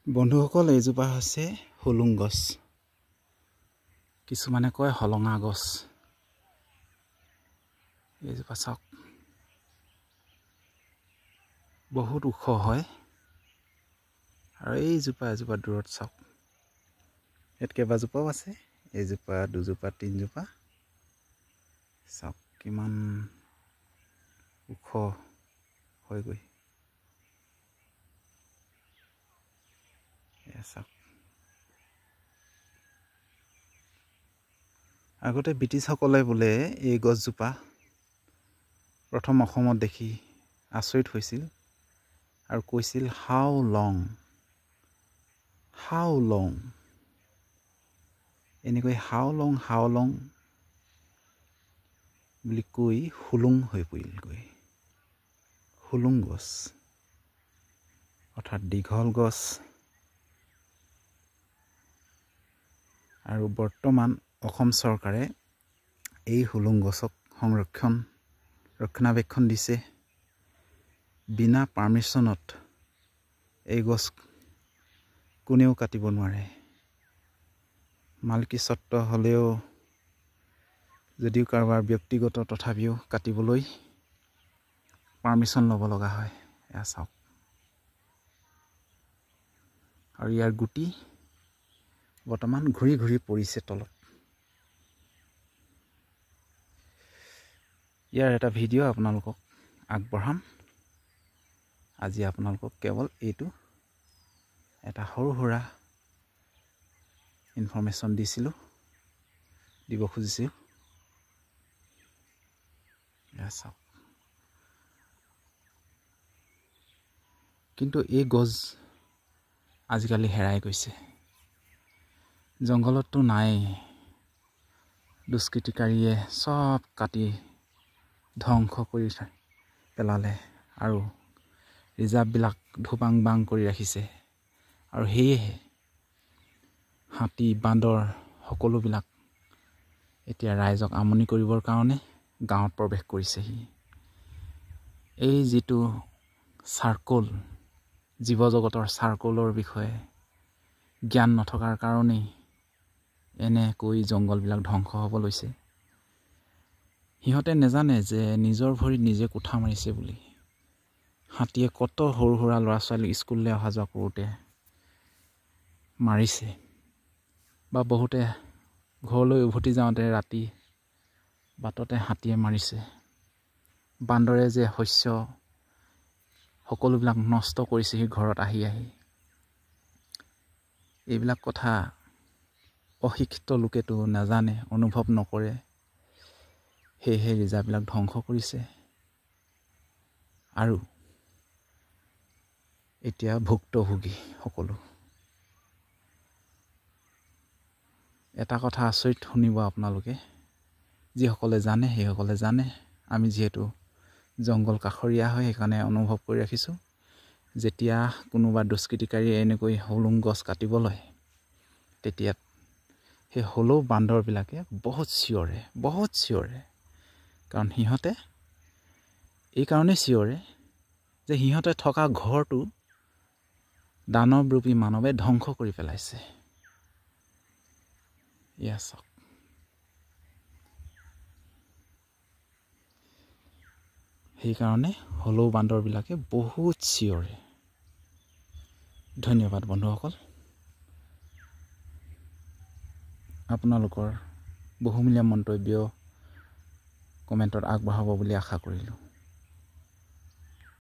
বন্ধুসকল এইজোপা হৈছে হুলুং গছ কিছুমানে কয় হলঙা গছ এইজোপা চাওক বহুত ওখ হয় আৰু এইজোপা এজোপা দূৰত চাওক ইয়াত কেইবাজোপাও আছে এইজোপা দুজোপা তিনজোপা চাওক কিমান ওখ হৈ গৈ আগতে ব্ৰিটিছসকলে বোলে এই গছজোপা প্ৰথম অসমত দেখি আচৰিত হৈছিল আৰু কৈছিল হাউ লং এনেকৈ হাউ লং বুলি কৈ হুলুং হৈ পৰিলগৈ হুলুং গছ অৰ্থাৎ দীঘল গছ আৰু বৰ্তমান অসম চৰকাৰে এই হুলুং গছক ৰক্ষণাবেক্ষণ দিছে বিনা পাৰ্মিশনত এই গছ কোনেও কাটিব নোৱাৰে মালিকী স্বত্ব হ'লেও যদিও কাৰোবাৰ ব্যক্তিগত তথাপিও কাটিবলৈ পাৰ্মিশন ল'ব লগা হয় এয়া চাওক আৰু ইয়াৰ গুটি বৰ্তমান ঘূৰি ঘূৰি পৰিছে তলত ইয়াৰ এটা ভিডিঅ' আপোনালোকক আগবঢ়াম আজি আপোনালোকক কেৱল এইটো এটা সৰু সুৰা ইনফৰমেশ্যন দিব খুজিছোঁ চাওক কিন্তু এই গছ আজিকালি হেৰাই গৈছে জংঘলততো নাই দুষ্কৃতিকাৰীয়ে সব কাটি ধ্বংস কৰি পেলালে আৰু ৰিজাৰ্ভবিলাক ধুপাং কৰি ৰাখিছে আৰু সেয়েহে হাতী বান্দৰ সকলোবিলাক এতিয়া ৰাইজক আমনি কৰিবৰ কাৰণে গাঁৱত প্ৰৱেশ কৰিছেহি এই যিটো চাৰ্কল জীৱ জগতৰ চাৰ্কলৰ বিষয়ে জ্ঞান নথকাৰ কাৰণেই এনেকৈ জংঘলবিলাক ধ্বংস হ'ব লৈছে সিহঁতে নেজানে যে নিজৰ ভৰিত নিজে কোঠা মাৰিছে বুলি হাতীয়ে কত সৰু সুৰা ল'ৰা ছোৱালী স্কুললৈ অহা যোৱা কৰোঁতে মাৰিছে বা বহুতে ঘৰলৈ উভতি যাওঁতে ৰাতি বাটতে হাতীয়ে মাৰিছে বান্দৰে যে শস্য সকলোবিলাক নষ্ট কৰিছে ঘৰত আহি এইবিলাক কথা অশিক্ষিত লোকেতো নাজানে অনুভৱ নকৰে সেয়েহে ৰিজাৰ্ভবিলাক ধ্বংস কৰিছে আৰু এতিয়া ভুক্তভোগী সকলো এটা কথা আচৰিত শুনিব আপোনালোকে যিসকলে জানে সেইসকলে জানে আমি যিহেতু জংঘল কাষৰীয়া হয় সেইকাৰণে অনুভৱ কৰি ৰাখিছোঁ যেতিয়া কোনোবা দুষ্কৃতিকাৰীয়ে এনেকৈ হুলুং গছ কাটিব লয় তেতিয়া সেই হলৌ বান্দৰবিলাকে বহুত চিঞৰে কাৰণ সিহঁতে এই কাৰণেই চিঞৰে যে সিহঁতে থকা ঘৰটো দানৱৰূপী মানৱে ধ্বংস কৰি পেলাইছে এয়া চাওক সেইকাৰণে হলৌ বান্দৰবিলাকে বহুত চিঞৰে ধন্যবাদ বন্ধুসকল আপোনালোকৰ বহুমূলীয়া মন্তব্য কমেণ্টত আগবঢ়াব বুলি আশা কৰিলোঁ